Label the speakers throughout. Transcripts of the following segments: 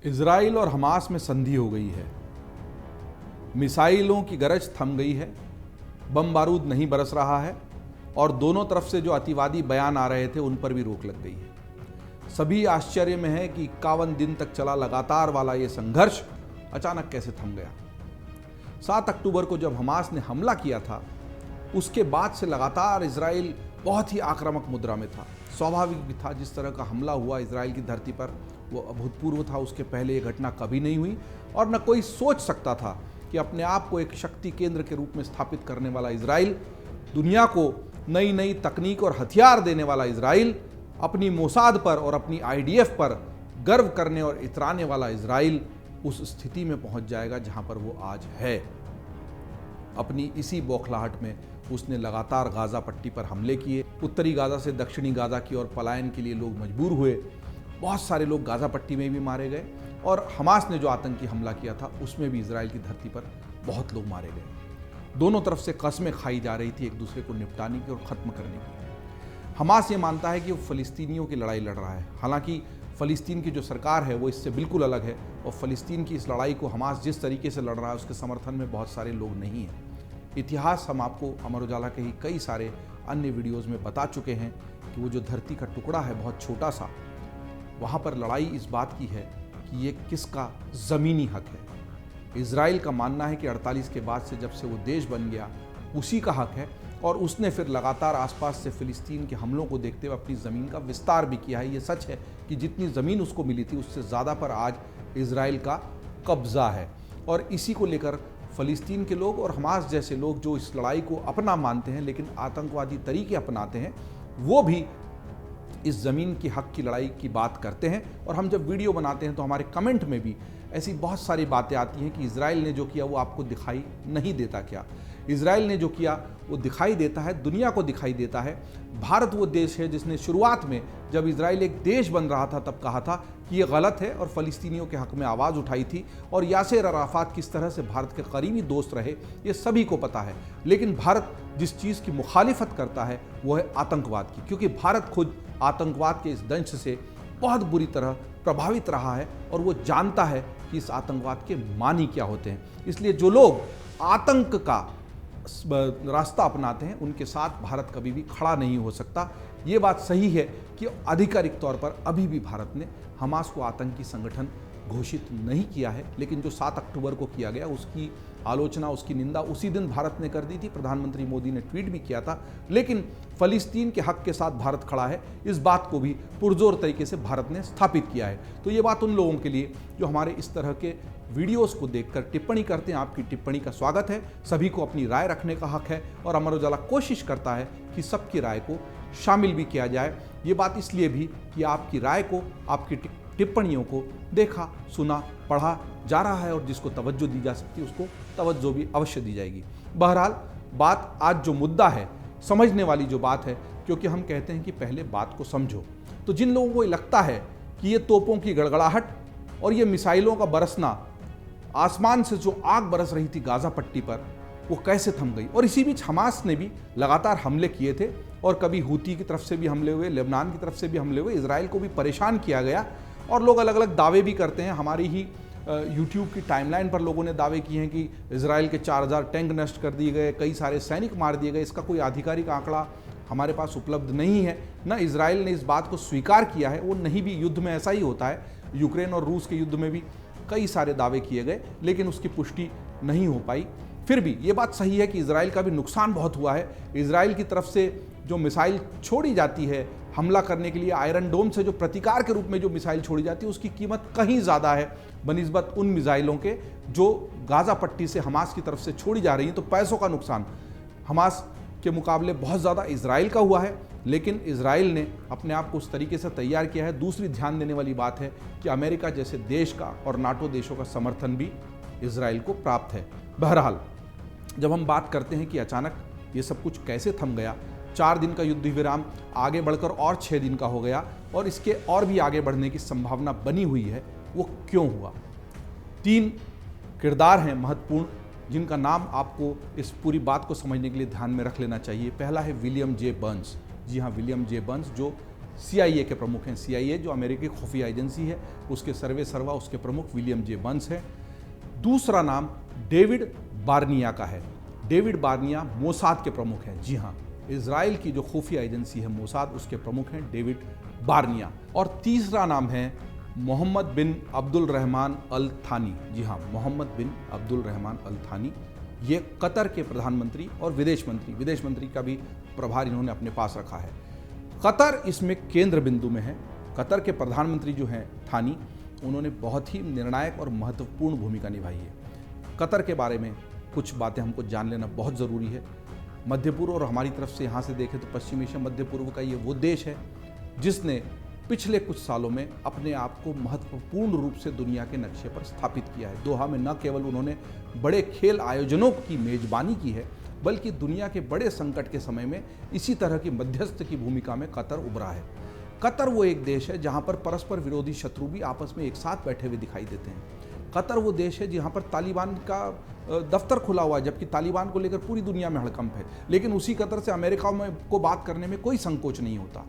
Speaker 1: Israel और Hamas में संधि हो गई है। मिसाइलों की गरज थम गई है, बम बारूद नहीं बरस रहा है और दोनों तरफ से जो अतिवादी बयान आ रहे थे उन पर भी रोक लग गई है। सभी आश्चर्य में है कि 51 दिन तक चला लगातार वाला ये संघर्ष अचानक कैसे थम गया। 7 अक्टूबर को जब हमास ने हमला किया था, उसके बाद से लगातार इजराइल बहुत ही आक्रामक मुद्रा में था। स्वाभाविक भी था, जिस तरह का हमला हुआ इजराइल की धरती पर वो अभूतपूर्व था। उसके पहले ये घटना कभी नहीं हुई और न कोई सोच सकता था कि अपने आप को एक शक्ति केंद्र के रूप में स्थापित करने वाला इजराइल, दुनिया को नई नई तकनीक और हथियार देने वाला इजराइल, अपनी मोसाद पर और अपनी आईडीएफ पर गर्व करने और इतराने वाला इजराइल उस स्थिति में पहुंच जाएगा जहां पर वो आज है। अपनी इसी बौखलाहट में उसने लगातार गाज़ा पट्टी पर हमले किए। उत्तरी गाज़ा से दक्षिणी गाज़ा की ओर पलायन के लिए लोग मजबूर हुए। बहुत सारे लोग गाज़ा पट्टी में भी मारे गए और हमास ने जो आतंकी हमला किया था उसमें भी इजराइल की धरती पर बहुत लोग मारे गए। दोनों तरफ से कस्में खाई जा रही थी एक दूसरे को निपटाने की और ख़त्म करने की। हमास ये मानता है कि वो फ़लस्तीनियों की लड़ाई लड़ रहा है, हालांकि फ़लस्तीन की जो सरकार है वो इससे बिल्कुल अलग है और फ़लस्तीन की इस लड़ाई को हमास जिस तरीके से लड़ रहा है उसके समर्थन में बहुत सारे लोग नहीं हैं। इतिहास हम आपको अमर उजाला के ही कई सारे अन्य वीडियोज़ में बता चुके हैं कि वो जो धरती का टुकड़ा है बहुत छोटा सा, वहाँ पर लड़ाई इस बात की है कि ये किसका ज़मीनी हक है। इजराइल का मानना है कि 48 के बाद से जब से वो देश बन गया उसी का हक है और उसने फिर लगातार आसपास से फ़िलिस्तीन के हमलों को देखते हुए अपनी ज़मीन का विस्तार भी किया है। ये सच है कि जितनी ज़मीन उसको मिली थी उससे ज़्यादा पर आज इजराइल का कब्ज़ा है और इसी को लेकर फ़लस्तीन के लोग और हमास जैसे लोग जो इस लड़ाई को अपना मानते हैं लेकिन आतंकवादी तरीके अपनाते हैं, वो भी इस ज़मीन की हक की लड़ाई की बात करते हैं। और हम जब वीडियो बनाते हैं तो हमारे कमेंट में भी ऐसी बहुत सारी बातें आती हैं कि इजराइल ने जो किया वो आपको दिखाई नहीं देता क्या। इजराइल ने जो किया वो दिखाई देता है, दुनिया को दिखाई देता है। भारत वो देश है जिसने शुरुआत में जब इजराइल एक देश बन रहा था तब कहा था कि ये गलत है और फ़लस्तीनियों के हक़ में आवाज़ उठाई थी। और यासिर अराफात किस तरह से भारत के करीबी दोस्त रहे ये सभी को पता है। लेकिन भारत जिस चीज़ की मुखालिफत करता है वो है आतंकवाद की, क्योंकि भारत खुद आतंकवाद के इस दंश से बहुत बुरी तरह प्रभावित रहा है और वो जानता है कि इस आतंकवाद के मानी क्या होते हैं। इसलिए जो लोग आतंक का रास्ता अपनाते हैं उनके साथ भारत कभी भी खड़ा नहीं हो सकता। ये बात सही है कि आधिकारिक तौर पर अभी भी भारत ने हमास को आतंकी संगठन घोषित नहीं किया है, लेकिन जो 7 अक्टूबर को किया गया उसकी आलोचना, उसकी निंदा उसी दिन भारत ने कर दी थी। प्रधानमंत्री मोदी ने ट्वीट भी किया था। लेकिन फ़लस्तीन के हक के साथ भारत खड़ा है, इस बात को भी पुरजोर तरीके से भारत ने स्थापित किया है। तो ये बात उन लोगों के लिए जो हमारे इस तरह के वीडियोस को देखकर टिप्पणी करते हैं, आपकी टिप्पणी का स्वागत है। सभी को अपनी राय रखने का हक है और अमर उजाला कोशिश करता है कि सबकी राय को शामिल भी किया जाए। ये बात इसलिए भी कि आपकी राय को, आपकी टिप्पणियों को देखा, सुना, पढ़ा जा रहा है और जिसको तवज्जो दी जा सकती है उसको तवज्जो भी अवश्य दी जाएगी। बहरहाल बात आज जो मुद्दा है, समझने वाली जो बात है, क्योंकि हम कहते हैं कि पहले बात को समझो। तो जिन लोगों को लगता है कि ये तोपों की गड़गड़ाहट और ये मिसाइलों का बरसना, आसमान से जो आग बरस रही थी गाज़ा पट्टी पर, वो कैसे थम गई। और इसी बीच हमास ने भी लगातार हमले किए थे और कभी हूती की तरफ से भी हमले हुए, लेबनान की तरफ से भी हमले हुए, इजराइल को भी परेशान किया गया और लोग अलग अलग दावे भी करते हैं। हमारी ही यूट्यूब की टाइमलाइन पर लोगों ने दावे किए हैं कि इजराइल के 4000 टैंक नष्ट कर दिए गए, कई सारे सैनिक मार दिए गए। इसका कोई आधिकारिक आंकड़ा हमारे पास उपलब्ध नहीं है, न इजराइल ने इस बात को स्वीकार किया है। वो नहीं भी, युद्ध में ऐसा ही होता है। यूक्रेन और रूस के युद्ध में भी कई सारे दावे किए गए लेकिन उसकी पुष्टि नहीं हो पाई। फिर भी ये बात सही है कि इजराइल का भी नुकसान बहुत हुआ है। इजराइल की तरफ से जो मिसाइल छोड़ी जाती है हमला करने के लिए, आयरन डोम से जो प्रतिकार के रूप में जो मिसाइल छोड़ी जाती है उसकी कीमत कहीं ज़्यादा है बनिस्बत उन मिसाइलों के जो गाज़ा पट्टी से हमास की तरफ से छोड़ी जा रही हैं। तो पैसों का नुकसान हमास के मुकाबले बहुत ज़्यादा इजराइल का हुआ है, लेकिन इजराइल ने अपने आप को उस तरीके से तैयार किया है। दूसरी ध्यान देने वाली बात है कि अमेरिका जैसे देश का और नाटो देशों का समर्थन भी इजराइल को प्राप्त है। बहरहाल जब हम बात करते हैं कि अचानक ये सब कुछ कैसे थम गया, 4 दिन का युद्ध विराम आगे बढ़कर और 6 दिन का हो गया और इसके और भी आगे बढ़ने की संभावना बनी हुई है, वो क्यों हुआ। 3 किरदार हैं महत्वपूर्ण जिनका नाम आपको इस पूरी बात को समझने के लिए ध्यान में रख लेना चाहिए। पहला है विलियम जे बर्न्स। जी हाँ, विलियम जे बर्न्स, जो CIA के प्रमुख हैं। CIA जो अमेरिकी खुफिया एजेंसी है, उसके सर्वे सर्वा उसके प्रमुख विलियम जे बर्न्स हैं। दूसरा नाम डेविड बार्निया का है। डेविड बार्निया मोसाद के प्रमुख हैं। जी हाँ, इजराइल की जो खुफिया एजेंसी है मोसाद, उसके प्रमुख हैं डेविड बार्निया। और तीसरा नाम है मोहम्मद बिन अब्दुल रहमान अल थानी। जी हाँ, मोहम्मद बिन अब्दुल रहमान अल थानी, ये कतर के प्रधानमंत्री और विदेश मंत्री का भी प्रभार इन्होंने अपने पास रखा है। कतर इसमें केंद्र बिंदु में है। कतर के प्रधानमंत्री जो हैं थानी, उन्होंने बहुत ही निर्णायक और महत्वपूर्ण भूमिका निभाई है। कतर के बारे में कुछ बातें हमको जान लेना बहुत ज़रूरी है। मध्य पूर्व और हमारी तरफ से यहाँ से देखें तो पश्चिम एशिया मध्य पूर्व का ये वो देश है जिसने पिछले कुछ सालों में अपने आप को महत्वपूर्ण रूप से दुनिया के नक्शे पर स्थापित किया है। दोहा में न केवल उन्होंने बड़े खेल आयोजनों की मेजबानी की है, बल्कि दुनिया के बड़े संकट के समय में इसी तरह की मध्यस्थ की भूमिका में कतर उभरा है। कतर वो एक देश है जहाँ पर परस्पर विरोधी शत्रु भी आपस में एक साथ बैठे हुए दिखाई देते हैं। कतर वो देश है जहाँ पर तालिबान का दफ्तर खुला हुआ है, जबकि तालिबान को लेकर पूरी दुनिया में हड़कंप है, लेकिन उसी कतर से अमेरिका को बात करने में कोई संकोच नहीं होता।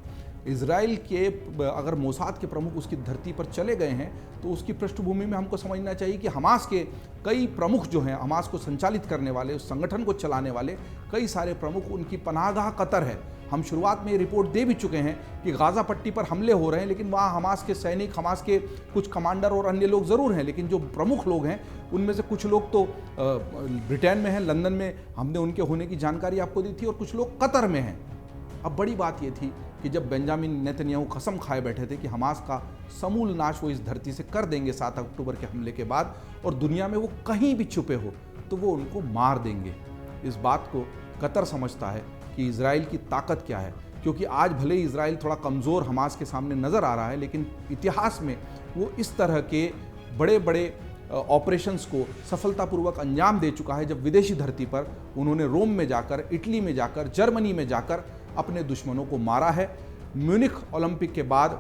Speaker 1: इजराइल के अगर मोसाद के प्रमुख उसकी धरती पर चले गए हैं तो उसकी पृष्ठभूमि में हमको समझना चाहिए कि हमास के कई प्रमुख जो हैं, हमास को संचालित करने वाले, उस संगठन को चलाने वाले कई सारे प्रमुख, उनकी पनाहगाह कतर है। हम शुरुआत में ये रिपोर्ट दे भी चुके हैं कि गाज़ा पट्टी पर हमले हो रहे हैं, लेकिन वहाँ हमास के सैनिक, हमास के कुछ कमांडर और अन्य लोग ज़रूर हैं, लेकिन जो प्रमुख लोग हैं उनमें से कुछ लोग तो ब्रिटेन में हैं, लंदन में हमने उनके होने की जानकारी आपको दी थी, और कुछ लोग कतर में हैं। अब बड़ी बात ये थी कि जब बेंजामिन नेतन्याहू कसम खाए बैठे थे कि हमास का समूल नाश वो इस धरती से कर देंगे 7 अक्टूबर के हमले के बाद, और दुनिया में वो कहीं भी छुपे हो तो वो उनको मार देंगे। इस बात को कतर समझता है कि इजराइल की ताकत क्या है, क्योंकि आज भले ही इजराइल थोड़ा कमज़ोर हमास के सामने नज़र आ रहा है, लेकिन इतिहास में वो इस तरह के बड़े बड़े ऑपरेशंस को सफलतापूर्वक अंजाम दे चुका है, जब विदेशी धरती पर उन्होंने रोम में जाकर, इटली में जाकर, जर्मनी में जाकर अपने दुश्मनों को मारा है। म्यूनिख ओलंपिक के बाद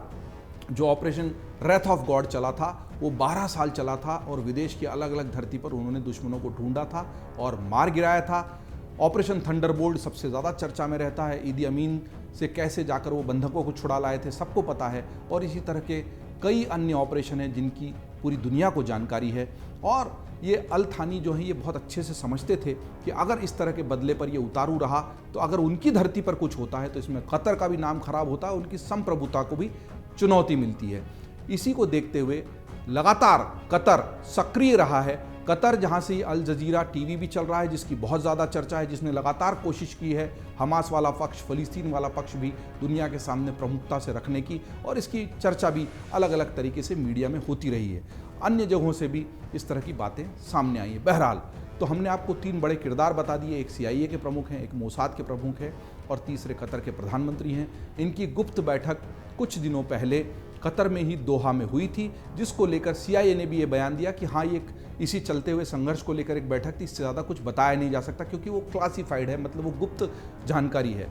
Speaker 1: जो ऑपरेशन रेथ ऑफ गॉड चला था वो 12 साल चला था, और विदेश की अलग अलग धरती पर उन्होंने दुश्मनों को ढूंढा था और मार गिराया था। ऑपरेशन थंडरबोल्ट सबसे ज़्यादा चर्चा में रहता है। ईदी अमीन से कैसे जाकर वो बंधकों को छुड़ा लाए थे सबको पता है, और इसी तरह के कई अन्य ऑपरेशन हैं जिनकी पूरी दुनिया को जानकारी है। और ये अल थानी जो है ये बहुत अच्छे से समझते थे कि अगर इस तरह के बदले पर ये उतारू रहा तो अगर उनकी धरती पर कुछ होता है तो इसमें कतर का भी नाम खराब होता है, उनकी संप्रभुता को भी चुनौती मिलती है। इसी को देखते हुए लगातार कतर सक्रिय रहा है। कतर जहाँ से अल जजीरा टीवी भी चल रहा है जिसकी बहुत ज़्यादा चर्चा है, जिसने लगातार कोशिश की है हमास वाला पक्ष, फ़लस्तीन वाला पक्ष भी दुनिया के सामने प्रमुखता से रखने की, और इसकी चर्चा भी अलग अलग तरीके से मीडिया में होती रही है। अन्य जगहों से भी इस तरह की बातें सामने आई हैं। बहरहाल तो हमने आपको 3 बड़े किरदार बता दिए। एक CIA के प्रमुख हैं, एक मोसाद के प्रमुख हैं, और तीसरे कतर के प्रधानमंत्री हैं। इनकी गुप्त बैठक कुछ दिनों पहले कतर में ही दोहा में हुई थी, जिसको लेकर CIA ने भी ये बयान दिया कि हाँ, ये इसी चलते हुए संघर्ष को लेकर एक बैठक थी, इससे ज़्यादा कुछ बताया नहीं जा सकता क्योंकि वो क्लासिफाइड है, मतलब वो गुप्त जानकारी है।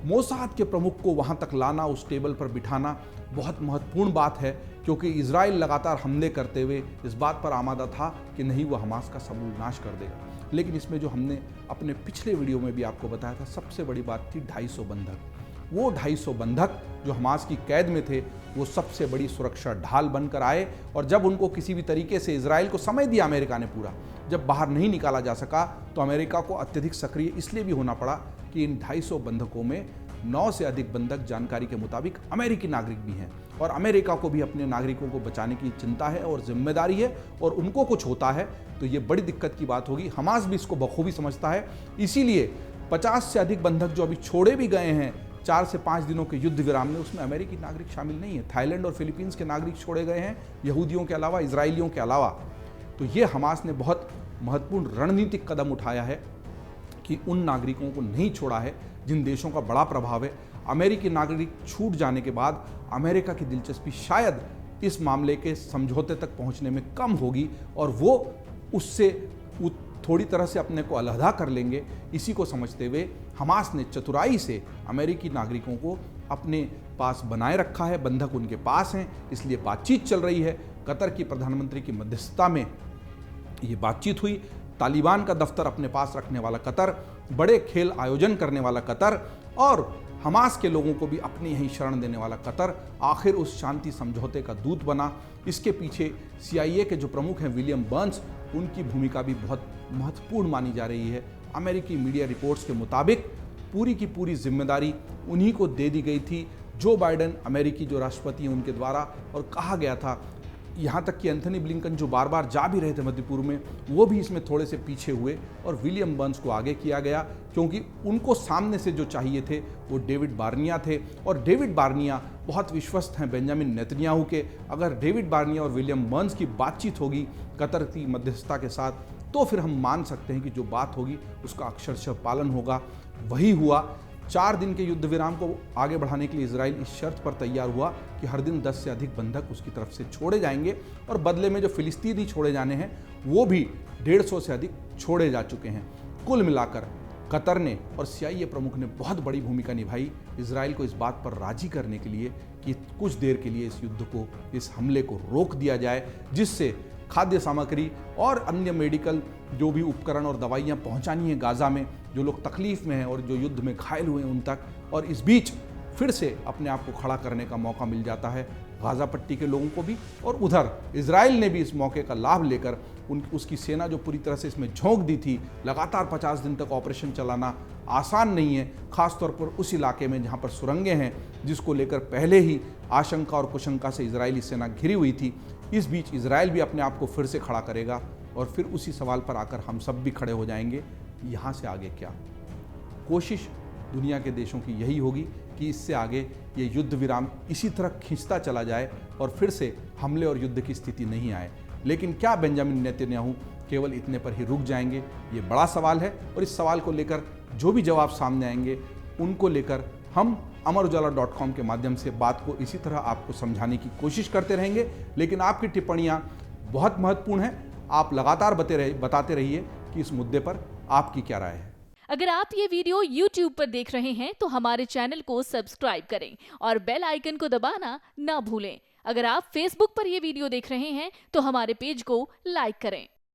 Speaker 1: मोसाद के प्रमुख को वहाँ तक लाना, उस टेबल पर बिठाना बहुत महत्वपूर्ण बात है, क्योंकि इजराइल लगातार हमले करते हुए इस बात पर आमादा था कि नहीं वो हमास का समूल नाश कर देगा। लेकिन इसमें जो हमने अपने पिछले वीडियो में भी आपको बताया था, सबसे बड़ी बात थी 250 बंधक। वो 250 बंधक जो हमास की कैद में थे वो सबसे बड़ी सुरक्षा ढाल बनकर आए, और जब उनको किसी भी तरीके से इजराइल को समय दिया अमेरिका ने पूरा, जब बाहर नहीं निकाला जा सका तो अमेरिका को अत्यधिक सक्रिय इसलिए भी होना पड़ा कि इन 250 बंधकों में 9 से अधिक बंधक जानकारी के मुताबिक अमेरिकी नागरिक भी हैं, और अमेरिका को भी अपने नागरिकों को बचाने की चिंता है और जिम्मेदारी है, और उनको कुछ होता है तो ये बड़ी दिक्कत की बात होगी। हमास भी इसको बखूबी समझता है, इसीलिए 50 से अधिक बंधक जो अभी छोड़े भी गए हैं 4 से 5 दिनों के युद्ध विराम में, उसमें अमेरिकी नागरिक शामिल नहीं है। थाईलैंड और फिलीपींस के नागरिक छोड़े गए हैं, यहूदियों के अलावा, इजरायलियों के अलावा। तो ये हमास ने बहुत महत्वपूर्ण रणनीतिक कदम उठाया है कि उन नागरिकों को नहीं छोड़ा है जिन देशों का बड़ा प्रभाव है। अमेरिकी नागरिक छूट जाने के बाद अमेरिका की दिलचस्पी शायद इस मामले के समझौते तक पहुंचने में कम होगी, और वो उससे थोड़ी तरह से अपने को अलहदा कर लेंगे। इसी को समझते हुए हमास ने चतुराई से अमेरिकी नागरिकों को अपने पास बनाए रखा है, बंधक उनके पास हैं, इसलिए बातचीत चल रही है। कतर की प्रधानमंत्री की मध्यस्थता में ये बातचीत हुई। तालिबान का दफ्तर अपने पास रखने वाला कतर, बड़े खेल आयोजन करने वाला कतर, और हमास के लोगों को भी अपनी यहीं शरण देने वाला कतर आखिर उस शांति समझौते का दूत बना। इसके पीछे CIA के जो प्रमुख हैं विलियम बर्न्स, उनकी भूमिका भी बहुत महत्वपूर्ण मानी जा रही है। अमेरिकी मीडिया रिपोर्ट्स के मुताबिक पूरी की पूरी जिम्मेदारी उन्हीं को दे दी गई थी, जो बाइडेन अमेरिकी जो राष्ट्रपति हैं उनके द्वारा, और कहा गया था, यहाँ तक कि एंथनी ब्लिंकन जो बार बार जा भी रहे थे मध्य पूर्व में, वो भी इसमें थोड़े से पीछे हुए और विलियम बर्न्स को आगे किया गया, क्योंकि उनको सामने से जो चाहिए थे वो डेविड बार्निया थे। और डेविड बार्निया बहुत विश्वस्त हैं बेंजामिन नेतन्याहू के। अगर डेविड बार्निया और विलियम बर्न्स की बातचीत होगी कतर की मध्यस्थता के साथ, तो फिर हम मान सकते हैं कि जो बात होगी उसका अक्षरशः पालन होगा। वही हुआ। 4 दिन के युद्ध विराम को आगे बढ़ाने के लिए इजराइल इस शर्त पर तैयार हुआ कि हर दिन 10 से अधिक बंधक उसकी तरफ से छोड़े जाएंगे, और बदले में जो फिलिस्तीनी छोड़े जाने हैं वो भी 150 से अधिक छोड़े जा चुके हैं। कुल मिलाकर कतर ने और CIA प्रमुख ने बहुत बड़ी भूमिका निभाई इजराइल को इस बात पर राजी करने के लिए कि कुछ देर के लिए इस युद्ध को, इस हमले को रोक दिया जाए, जिससे खाद्य सामग्री और अन्य मेडिकल जो भी उपकरण और दवाइयाँ पहुँचानी है गाज़ा में, जो लोग तकलीफ में हैं और जो युद्ध में घायल हुए हैं उन तक, और इस बीच फिर से अपने आप को खड़ा करने का मौका मिल जाता है गाज़ा पट्टी के लोगों को भी। और उधर इजराइल ने भी इस मौके का लाभ लेकर उसकी सेना जो पूरी तरह से इसमें झोंक दी थी, लगातार 50 दिन तक ऑपरेशन चलाना आसान नहीं है, खासतौर पर उस इलाके में जहाँ पर सुरंगें हैं, जिसको लेकर पहले ही आशंका और कुशंका से इजरायली सेना घिरी हुई थी। इस बीच इजराइल भी अपने आप को फिर से खड़ा करेगा, और फिर उसी सवाल पर आकर हम सब भी खड़े हो जाएंगे, यहाँ से आगे क्या। कोशिश दुनिया के देशों की यही होगी कि इससे आगे ये युद्ध विराम इसी तरह खींचता चला जाए और फिर से हमले और युद्ध की स्थिति नहीं आए। लेकिन क्या बेंजामिन नेतन्याहू केवल इतने पर ही रुक जाएंगे, ये बड़ा सवाल है। और इस सवाल को लेकर जो भी जवाब सामने आएंगे, उनको लेकर हम अमरउजाला.com के माध्यम से बात को इसी तरह आपको समझाने की कोशिश करते रहेंगे। लेकिन आपकी टिप्पणियाँ बहुत महत्वपूर्ण हैं। आप लगातार बताते रहिए कि इस मुद्दे पर आपकी क्या राय है।
Speaker 2: अगर आप ये वीडियो YouTube पर देख रहे हैं तो हमारे चैनल को सब्सक्राइब करें और बेल आइकन को दबाना ना भूलें। अगर आप Facebook पर ये वीडियो देख रहे हैं तो हमारे पेज को लाइक करें।